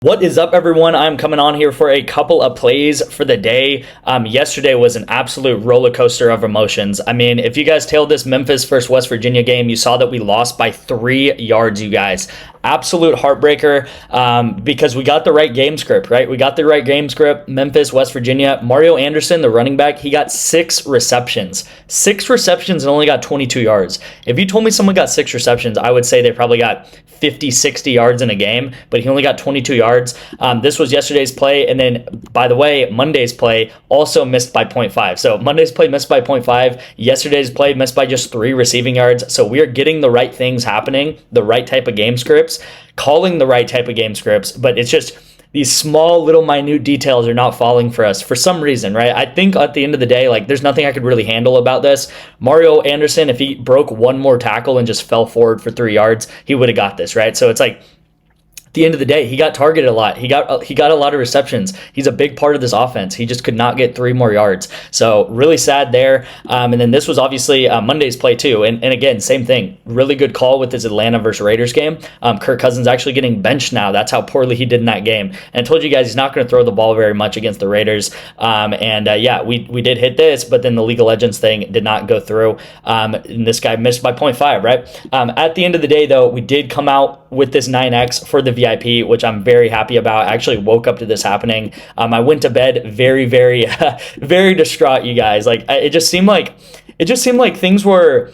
What is up, everyone? I'm coming on here for a couple of plays for the day. Yesterday was an absolute roller coaster of emotions. I mean, if you guys tailed this Memphis versus West Virginia game, you saw that we lost by 3 yards, you guys. Absolute heartbreaker because we got the right game script, right? We got the right game script. Memphis, West Virginia. Mario Anderson, the running back, he got 6 receptions. 6 receptions and only got 22 yards. If you told me someone got 6 receptions, I would say they probably got 50, 60 yards in a game, but he only got 22 yards. This was yesterday's play, and then, by the way, Monday's play also missed by 0.5. So Monday's play missed by 0.5. Yesterday's play missed by just 3 receiving yards. So we are getting the right things happening, the right type of game scripts, calling the right type of game scripts, but it's just these small little minute details are not falling for us for some reason, right? I think at the end of the day, like, there's nothing I could really handle about this. Mario Anderson, if he broke one more tackle and just fell forward for 3 yards, he would have got this, right? So it's like, the end of the day, he got targeted a lot. He got a lot of receptions. He's a big part of this offense. He just could not get 3 more yards. So really sad there. And then this was obviously Monday's play too. And again, same thing. Really good call with his Atlanta versus Raiders game. Kirk Cousins actually getting benched now. That's how poorly he did in that game. And I told you guys he's not going to throw the ball very much against the Raiders. Yeah, we did hit this, but then the League of Legends thing did not go through. And this guy missed by 0.5, right? At the end of the day, though, we did come out with this 9X for the VIP, which I'm very happy about. I actually woke up to this happening. I went to bed very, very, very distraught, you guys. Like, it just seemed like things were,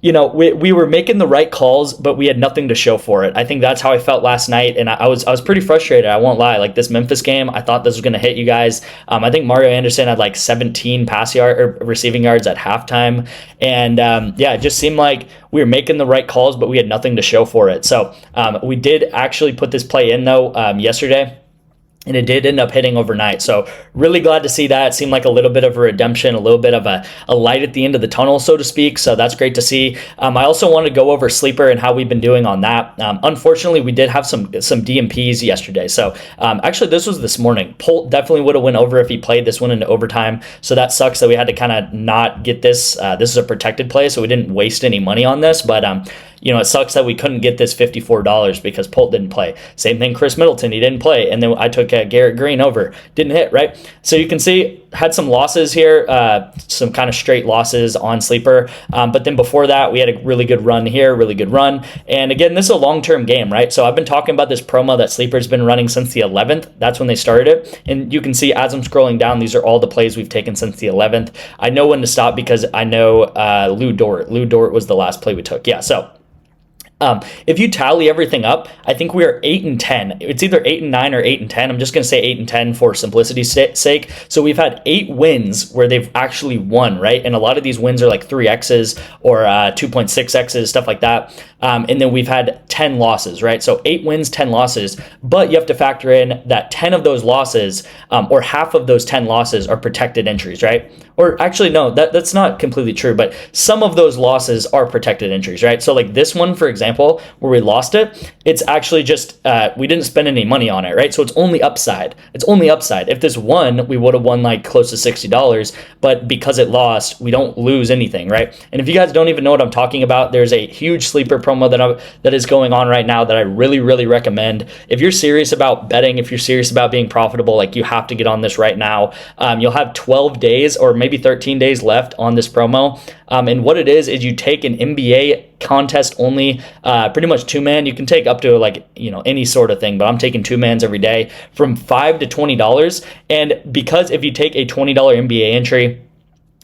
you know, we were making the right calls, but we had nothing to show for it. I think that's how I felt last night, and I was pretty frustrated. I won't lie. Like, this Memphis game, I thought this was going to hit you guys. I think Mario Anderson had like 17 receiving yards at halftime, and yeah, it just seemed like we were making the right calls, but we had nothing to show for it. So we did actually put this play in though yesterday, and it did end up hitting overnight. So really glad to see that. It seemed like a little bit of a redemption, a little bit of a light at the end of the tunnel, so to speak. So that's great to see. I also wanted to go over Sleeper and how we've been doing on that. Unfortunately, we did have some DMPs yesterday. So actually, this was this morning. Polt definitely would have went over if he played this one into overtime. So that sucks that we had to kind of not get this. This is a protected play, so we didn't waste any money on this. But you know, it sucks that we couldn't get this $54 because Polt didn't play. Same thing, Chris Middleton, he didn't play. And then I took Garrett Green over. Didn't hit, right? So you can see, had some losses here, some kind of straight losses on Sleeper. But then before that, we had a really good run here, really good run. And again, this is a long-term game, right? So I've been talking about this promo that Sleeper's been running since the 11th. That's when they started it. And you can see as I'm scrolling down, these are all the plays we've taken since the 11th. I know when to stop because I know Lou Dort. Lou Dort was the last play we took. Yeah, so if you tally everything up, I think we are 8-10. It's either 8-9 or 8-10. I'm just going to say 8-10 for simplicity's sake. So we've had 8 wins where they've actually won, right? And a lot of these wins are like 3Xs or 2.6Xs, stuff like that. And then we've had 10 losses, right? So 8 wins, 10 losses. But you have to factor in that 10 of those losses, or half of those 10 losses, are protected entries, right? Or actually, no, that's not completely true, but some of those losses are protected entries, right? So like this one, for example, where we lost it, it's actually just, we didn't spend any money on it, right? So it's only upside. It's only upside. If this won, we would have won like close to $60, but because it lost, we don't lose anything, right? And if you guys don't even know what I'm talking about, there's a huge Sleeper promo that is going on right now that I really, really recommend. If you're serious about betting, if you're serious about being profitable, like, you have to get on this right now. You'll have 12 days or maybe 13 days left on this promo. And what it is you take an NBA contest only, pretty much 2-man. You can take up to, like, you know, any sort of thing, but I'm taking 2-mans every day from $5 to $20. And because if you take a $20 NBA entry,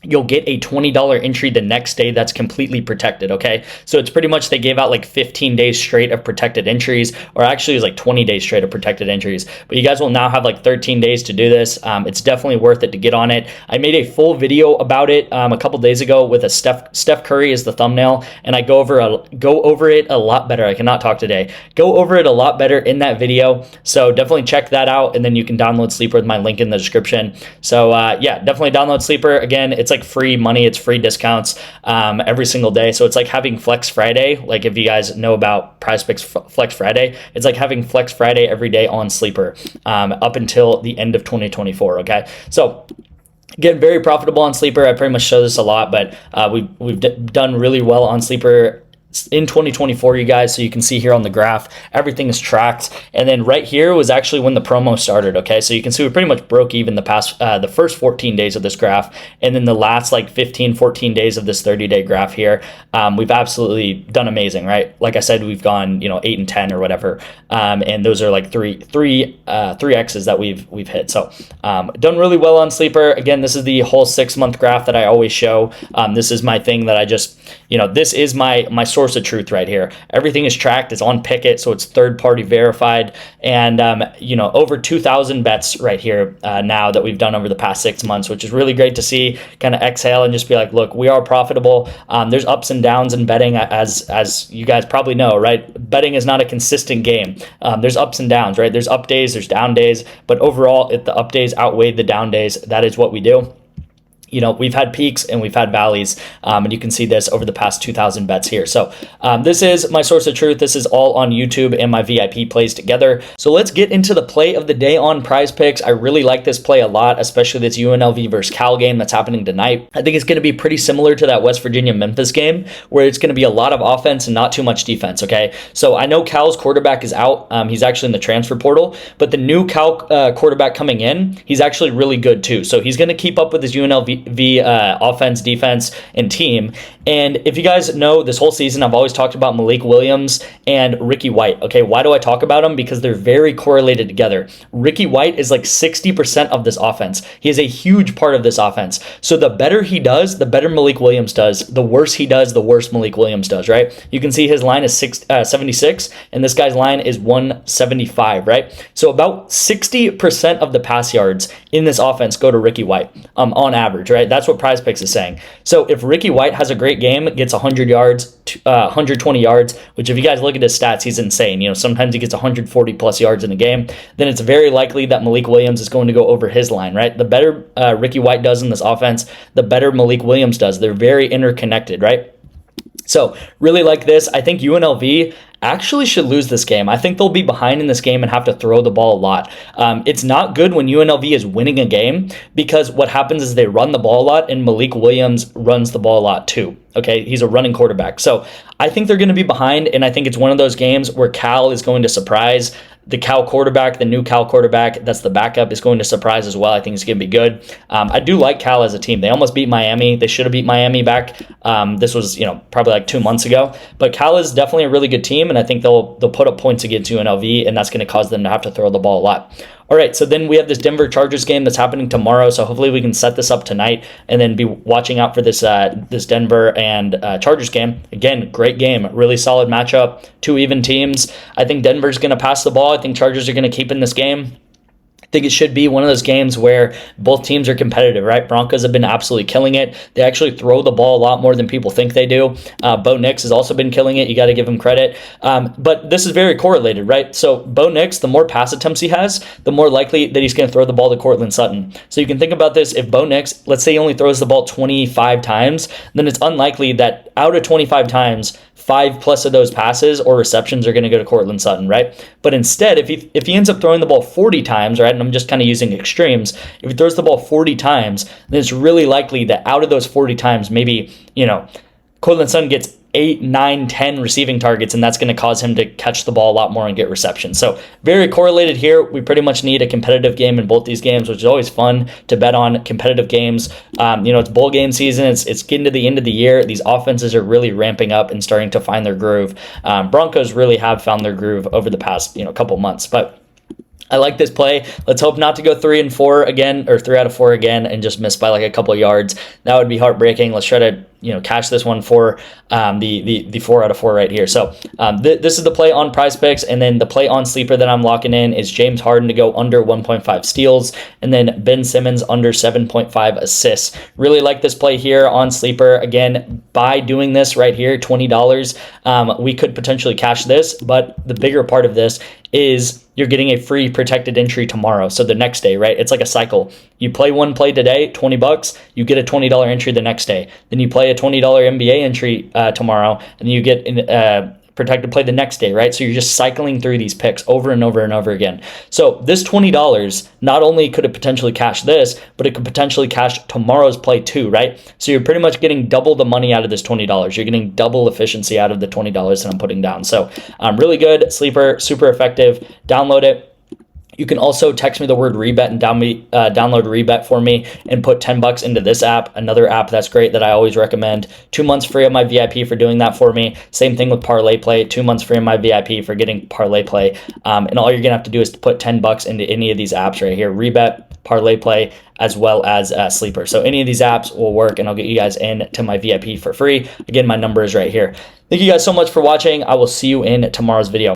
you'll get a $20 entry the next day that's completely protected, okay? So it's pretty much, they gave out like 15 days straight of protected entries, or actually it was like 20 days straight of protected entries. But you guys will now have like 13 days to do this. It's definitely worth it to get on it. I made a full video about it a couple days ago with a Steph Curry as the thumbnail, and I go over it a lot better. I cannot talk today. Go over it a lot better in that video. So definitely check that out, and then you can download Sleeper with my link in the description. So yeah, definitely download Sleeper. Again, it's like free money, it's free discounts every single day. So it's like having Flex Friday. Like, if you guys know about PrizePicks Flex Friday, it's like having Flex Friday every day on Sleeper up until the end of 2024. Okay, so again, very profitable on Sleeper. I pretty much show this a lot, but we've done really well on Sleeper in 2024, you guys. So you can see here on the graph, everything is tracked. And then right here was actually when the promo started. Okay, so you can see we pretty much broke even the first 14 days of this graph, and then the last like 14 days of this 30-day graph here. We've absolutely done amazing, right? Like I said, we've gone 8 and 10 or whatever, and those are like three X's that we've hit. So done really well on Sleeper. Again, this is the whole 6-month graph that I always show. This is my thing that I just this is my source of truth right here. Everything is tracked. It's on Pickett, so it's third-party verified, and over 2,000 bets right here now that we've done over the past 6 months, which is really great to see. Kind of exhale and just be like, look, we are profitable. There's ups and downs in betting, as you guys probably know, right? Betting is not a consistent game. There's ups and downs, right? There's up days, there's down days, but overall, if the up days outweigh the down days, that is what we do. We've had peaks and we've had valleys, and you can see this over the past 2,000 bets here. So this is my source of truth. This is all on YouTube and my VIP plays together. So let's get into the play of the day on PrizePicks. I really like this play a lot, especially this UNLV versus Cal game that's happening tonight. I think it's going to be pretty similar to that West Virginia-Memphis game, where it's going to be a lot of offense and not too much defense, okay? So I know Cal's quarterback is out. He's actually in the transfer portal, but the new Cal quarterback coming in, he's actually really good too. So he's going to keep up with his UNLV offense, defense, and team. And if you guys know, this whole season, I've always talked about Malik Williams and Ricky White. Okay, why do I talk about them? Because they're very correlated together. Ricky White is like 60% of this offense. He is a huge part of this offense. So the better he does, the better Malik Williams does. The worse he does, the worse Malik Williams does, right? You can see his line is 76, and this guy's line is 175, right? So about 60% of the pass yards in this offense go to Ricky White on average, right? That's what PrizePicks is saying. So if Ricky White has a great game, gets 100 yards, 120 yards, which if you guys look at his stats, he's insane. Sometimes he gets 140 plus yards in a game. Then it's very likely that Malik Williams is going to go over his line, right? The better Ricky White does in this offense, the better Malik Williams does. They're very interconnected, right? So really like this. I think UNLV actually should lose this game. I think they'll be behind in this game and have to throw the ball a lot. It's not good when UNLV is winning a game, because what happens is they run the ball a lot, and Malik Williams runs the ball a lot too. Okay, he's a running quarterback. So I think they're going to be behind, and I think it's one of those games where Cal is going to surprise. The Cal quarterback, the new Cal quarterback, that's the backup, is going to surprise as well. I think it's going to be good. I do like Cal as a team. They almost beat Miami. They should have beat Miami back. This was, probably like 2 months ago. But Cal is definitely a really good team, and I think they'll put up points against UNLV, and that's going to cause them to have to throw the ball a lot. All right, so then we have this Denver Chargers game that's happening tomorrow, so hopefully we can set this up tonight and then be watching out for this this Denver and Chargers game. Again, great game, really solid matchup, 2 even teams. I think Denver's going to pass the ball. I think Chargers are going to keep in this game. I think it should be one of those games where both teams are competitive, right? Broncos have been absolutely killing it. They actually throw the ball a lot more than people think they do. Bo Nix has also been killing it. You got to give him credit. But this is very correlated, right? So Bo Nix, the more pass attempts he has, the more likely that he's going to throw the ball to Cortland Sutton. So you can think about this. If Bo Nix, let's say he only throws the ball 25 times, then it's unlikely that out of 25 times, 5+ of those passes or receptions are going to go to Cortland Sutton, right? But instead, if he ends up throwing the ball 40 times, right, and I'm just kind of using extremes, if he throws the ball 40 times, then it's really likely that out of those 40 times, maybe, Cortland Sutton gets 8, 9, 10 receiving targets, and that's going to cause him to catch the ball a lot more and get receptions. So very correlated here. We pretty much need a competitive game in both these games, which is always fun to bet on competitive games. It's bowl game season. It's getting to the end of the year. These offenses are really ramping up and starting to find their groove. Broncos really have found their groove over the past couple months, but I like this play. Let's hope not to go 3 and 4 again, or 3 out of 4 again, and just miss by like a couple of yards. That would be heartbreaking. Let's try to cash this one for the 4 out of 4 right here. So this is the play on PrizePicks, and then the play on Sleeper that I'm locking in is James Harden to go under 1.5 steals, and then Ben Simmons under 7.5 assists. Really like this play here on Sleeper. Again, by doing this right here, $20, we could potentially cash this, but the bigger part of this is you're getting a free protected entry tomorrow. So the next day, right? It's like a cycle. You play one play today, $20, you get a $20 entry the next day. Then you play a $20 NBA entry tomorrow, and then you get protected play the next day, right? So you're just cycling through these picks over and over and over again. So this $20, not only could it potentially cash this, but it could potentially cash tomorrow's play too, right? So you're pretty much getting double the money out of this $20. You're getting double efficiency out of the $20 that I'm putting down. So really good, sleeper, super effective. Download it. You can also text me the word rebet and download rebet for me and put $10 into this app, another app that's great that I always recommend. 2 months free of my VIP for doing that for me. Same thing with Parlay Play, 2 months free of my VIP for getting Parlay Play. And all you're gonna have to do is put $10 into any of these apps right here, rebet, Parlay Play, as well as Sleeper. So any of these apps will work, and I'll get you guys into my VIP for free. Again, my number is right here. Thank you guys so much for watching. I will see you in tomorrow's video.